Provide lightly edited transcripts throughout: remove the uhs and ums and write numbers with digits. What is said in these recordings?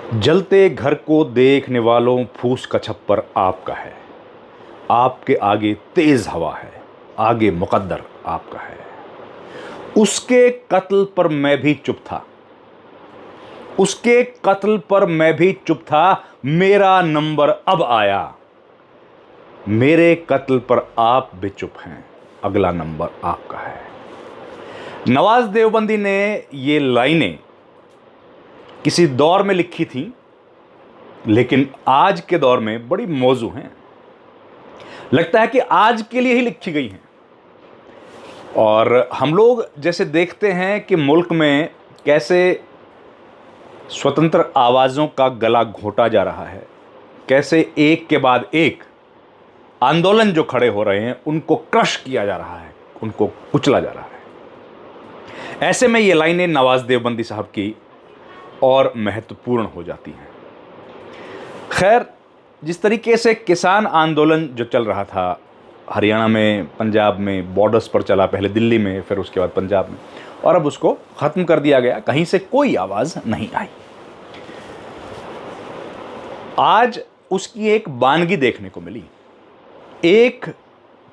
जलते घर को देखने वालों फूस का छप्पर आपका है। आपके आगे तेज हवा है, आगे मुकद्दर आपका है। उसके कत्ल पर मैं भी चुप था, उसके कत्ल पर मैं भी चुप था। मेरा नंबर अब आया, मेरे कत्ल पर आप भी चुप हैं, अगला नंबर आपका है। नवाज देवबंदी ने ये लाइनें किसी दौर में लिखी थी, लेकिन आज के दौर में बड़ी मौजू हैं। लगता है कि आज के लिए ही लिखी गई हैं। और हम लोग जैसे देखते हैं कि मुल्क में कैसे स्वतंत्र आवाज़ों का गला घोटा जा रहा है, कैसे एक के बाद एक आंदोलन जो खड़े हो रहे हैं उनको क्रश किया जा रहा है, उनको कुचला जा रहा है। ऐसे में ये लाइनें नवाज देवबंदी साहब की और महत्वपूर्ण हो जाती हैं। खैर, जिस तरीके से किसान आंदोलन जो चल रहा था हरियाणा में, पंजाब में, बॉर्डर्स पर चला, पहले दिल्ली में, फिर उसके बाद पंजाब में, और अब उसको ख़त्म कर दिया गया, कहीं से कोई आवाज़ नहीं आई। आज उसकी एक बानगी देखने को मिली। एक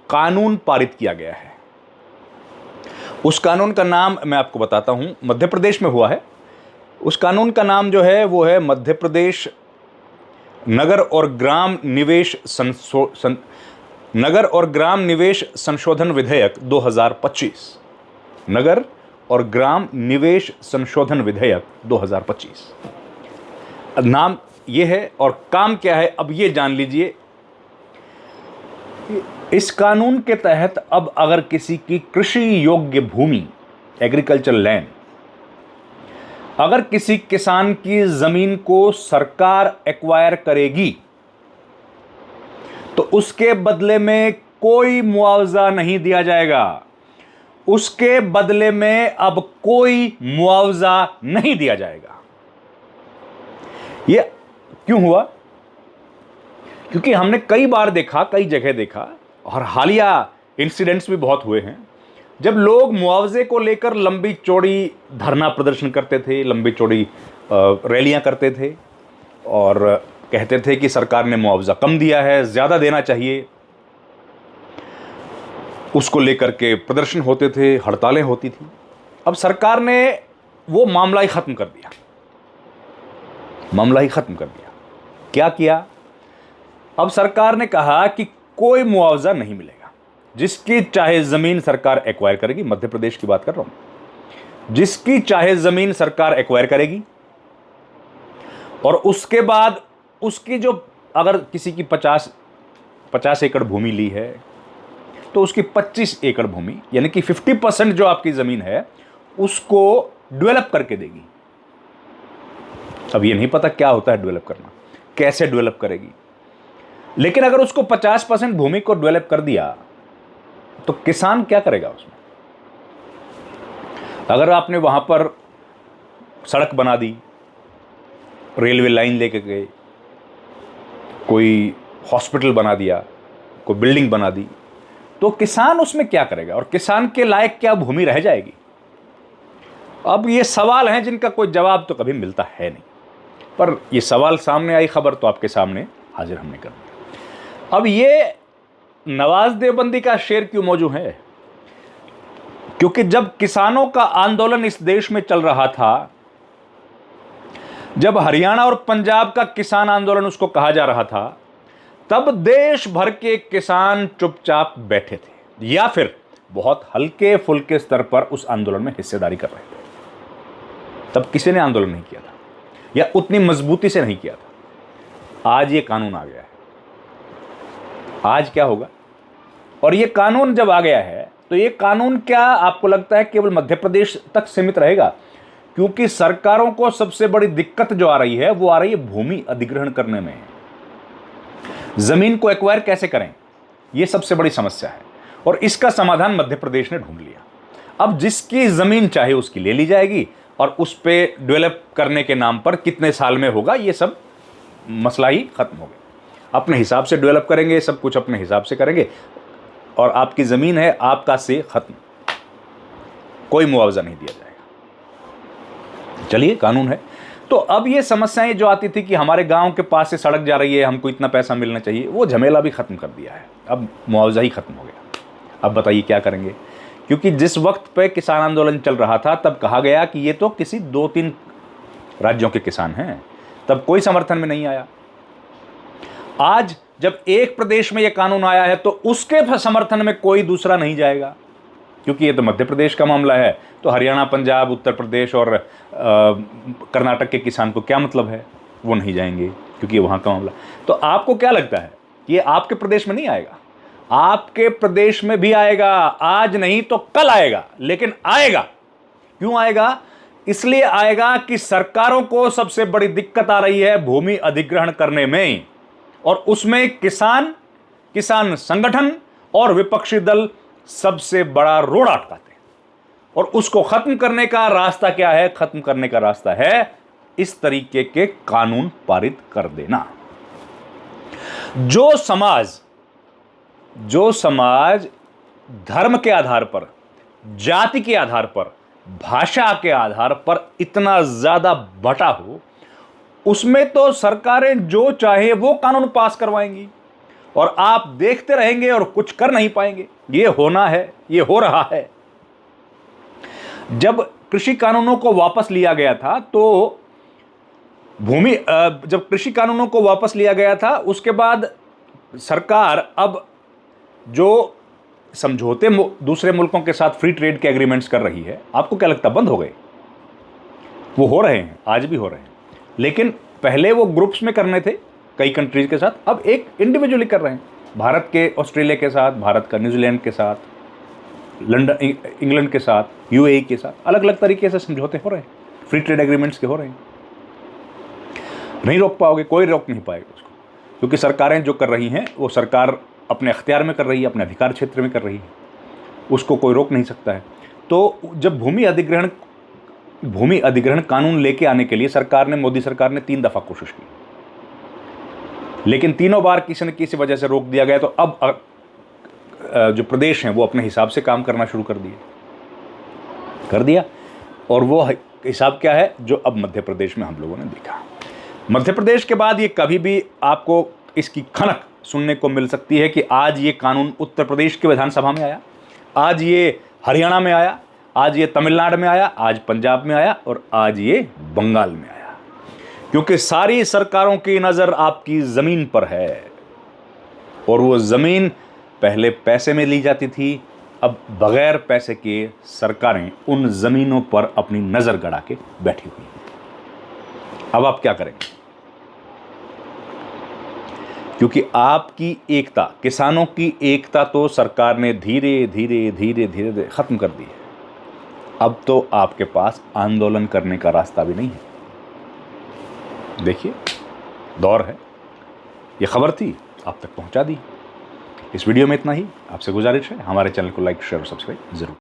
कानून पारित किया गया है। उस कानून का नाम मैं आपको बताता हूं, मध्य प्रदेश में हुआ है। उस कानून का नाम जो है वो है मध्य प्रदेश नगर और ग्राम निवेश संशोधन विधेयक 2025। नगर और ग्राम निवेश संशोधन विधेयक 2025 नाम ये है। और काम क्या है अब ये जान लीजिए। इस कानून के तहत अब अगर किसी की कृषि योग्य भूमि, एग्रीकल्चर लैंड, अगर किसी किसान की जमीन को सरकार एक्वायर करेगी तो उसके बदले में कोई मुआवजा नहीं दिया जाएगा। उसके बदले में अब कोई मुआवजा नहीं दिया जाएगा। यह क्यों हुआ? क्योंकि हमने कई बार देखा, कई जगह देखा, और हालिया इंसिडेंट्स भी बहुत हुए हैं, जब लोग मुआवजे को लेकर लंबी चौड़ी धरना प्रदर्शन करते थे, लंबी चौड़ी रैलियां करते थे और कहते थे कि सरकार ने मुआवजा कम दिया है, ज़्यादा देना चाहिए। उसको लेकर के प्रदर्शन होते थे, हड़तालें होती थी। अब सरकार ने वो मामला ही ख़त्म कर दिया, मामला ही ख़त्म कर दिया। क्या किया? अब सरकार ने कहा कि कोई मुआवजा नहीं मिलेगा। जिसकी चाहे ज़मीन सरकार एक्वायर करेगी, मध्य प्रदेश की बात कर रहा हूं, जिसकी चाहे ज़मीन सरकार एक्वायर करेगी, और उसके बाद उसकी जो, अगर किसी की 50 एकड़ भूमि ली है तो उसकी 25 एकड़ भूमि, यानी कि 50% जो आपकी ज़मीन है उसको डेवलप करके देगी। अब ये नहीं पता क्या होता है डेवलप करना, कैसे डेवलप करेगी, लेकिन अगर उसको 50% भूमि को डेवलप कर दिया तो किसान क्या करेगा उसमें? अगर आपने वहां पर सड़क बना दी, रेलवे लाइन लेके गए, कोई हॉस्पिटल बना दिया, कोई बिल्डिंग बना दी, तो किसान उसमें क्या करेगा और किसान के लायक क्या भूमि रह जाएगी? अब ये सवाल हैं जिनका कोई जवाब तो कभी मिलता है नहीं, पर ये सवाल सामने आई, खबर तो आपके सामने हाजिर हमने कर दी। अब ये नवाज देवबंदी का शेर क्यों मौजू है? क्योंकि जब किसानों का आंदोलन इस देश में चल रहा था, जब हरियाणा और पंजाब का किसान आंदोलन उसको कहा जा रहा था, तब देश भर के किसान चुपचाप बैठे थे या फिर बहुत हल्के फुल्के स्तर पर उस आंदोलन में हिस्सेदारी कर रहे थे। तब किसी ने आंदोलन नहीं किया था या उतनी मजबूती से नहीं किया था। आज ये कानून आ गया है। आज क्या होगा? और ये कानून जब आ गया है तो ये कानून क्या आपको लगता है केवल मध्य प्रदेश तक सीमित रहेगा? क्योंकि सरकारों को सबसे बड़ी दिक्कत जो आ रही है वो आ रही है भूमि अधिग्रहण करने में। जमीन को एक्वायर कैसे करें, ये सबसे बड़ी समस्या है, और इसका समाधान मध्य प्रदेश ने ढूंढ लिया। अब जिसकी जमीन चाहे उसकी ले ली जाएगी और उस पर डेवलप करने के नाम पर कितने साल में होगा, ये सब मसला ही खत्म हो गया। अपने हिसाब से डेवलप करेंगे, सब कुछ अपने हिसाब से करेंगे, और आपकी ज़मीन है आपका से ख़त्म, कोई मुआवजा नहीं दिया जाएगा। चलिए, कानून है। तो अब ये समस्याएं जो आती थी कि हमारे गांव के पास से सड़क जा रही है, हमको इतना पैसा मिलना चाहिए, वो झमेला भी खत्म कर दिया है। अब मुआवजा ही खत्म हो गया। अब बताइए क्या करेंगे? क्योंकि जिस वक्त पे किसान आंदोलन चल रहा था तब कहा गया कि ये तो किसी 2-3 राज्यों के किसान हैं, तब कोई समर्थन में नहीं आया। आज जब एक प्रदेश में यह कानून आया है तो उसके समर्थन में कोई दूसरा नहीं जाएगा, क्योंकि ये तो मध्य प्रदेश का मामला है, तो हरियाणा, पंजाब, उत्तर प्रदेश और कर्नाटक के किसान को क्या मतलब है? वो नहीं जाएंगे क्योंकि ये वहाँ का मामला। तो आपको क्या लगता है कि ये आपके प्रदेश में नहीं आएगा? आपके प्रदेश में भी आएगा, आज नहीं तो कल आएगा, लेकिन आएगा। क्यों आएगा? इसलिए आएगा कि सरकारों को सबसे बड़ी दिक्कत आ रही है भूमि अधिग्रहण करने में, और उसमें किसान संगठन और विपक्षी दल सबसे बड़ा रोड़ा अटकाते हैं। और उसको खत्म करने का रास्ता क्या है? खत्म करने का रास्ता है इस तरीके के कानून पारित कर देना। जो समाज धर्म के आधार पर, जाति के आधार पर, भाषा के आधार पर इतना ज्यादा बटा हो, उसमें तो सरकारें जो चाहे वो कानून पास करवाएंगी और आप देखते रहेंगे और कुछ कर नहीं पाएंगे। ये होना है, ये हो रहा है। जब कृषि कानूनों को वापस लिया गया था तो जब कृषि कानूनों को वापस लिया गया था उसके बाद सरकार अब जो समझौते दूसरे मुल्कों के साथ फ्री ट्रेड के एग्रीमेंट्स कर रही है, आपको क्या लगता बंद हो गए? वो हो रहे हैं, आज भी हो रहे हैं, लेकिन पहले वो ग्रुप्स में करने थे कई कंट्रीज के साथ, अब एक इंडिविजुअली कर रहे हैं। भारत के ऑस्ट्रेलिया के साथ, भारत का न्यूजीलैंड के साथ, लंदन इंग्लैंड के साथ, यूएई के साथ, अलग अलग तरीके से समझौते हो रहे हैं, फ्री ट्रेड एग्रीमेंट्स के हो रहे हैं। नहीं रोक पाओगे, कोई रोक नहीं पाएगा उसको, क्योंकि सरकारें जो कर रही हैं वो सरकार अपने अख्तियार में कर रही है, अपने अधिकार क्षेत्र में कर रही है, उसको कोई रोक नहीं सकता है। तो जब भूमि अधिग्रहण कानून लेके आने के लिए मोदी सरकार ने 3 दफा कोशिश की, लेकिन तीनों बार किसी न किसी वजह से रोक दिया गया। तो अब जो प्रदेश हैं वो अपने हिसाब से काम करना शुरू कर दिया, और वो हिसाब क्या है जो अब मध्य प्रदेश में हम लोगों ने देखा। मध्य प्रदेश के बाद ये कभी भी आपको इसकी खनक सुनने को मिल सकती है कि आज ये कानून उत्तर प्रदेश की विधानसभा में आया, आज ये हरियाणा में आया, आज ये तमिलनाडु में आया, आज पंजाब में आया और आज ये बंगाल में आया, क्योंकि सारी सरकारों की नज़र आपकी ज़मीन पर है। और वो ज़मीन पहले पैसे में ली जाती थी, अब बगैर पैसे के सरकारें उन ज़मीनों पर अपनी नज़र गड़ा के बैठी हुई हैं। अब आप क्या करेंगे? क्योंकि आपकी एकता, किसानों की एकता तो सरकार ने धीरे धीरे खत्म कर दी है। अब तो आपके पास आंदोलन करने का रास्ता भी नहीं है। देखिए, दौर है। ये खबर थी, आप तक पहुंचा दी। इस वीडियो में इतना ही। आपसे गुजारिश है हमारे चैनल को लाइक, शेयर और सब्सक्राइब जरूर।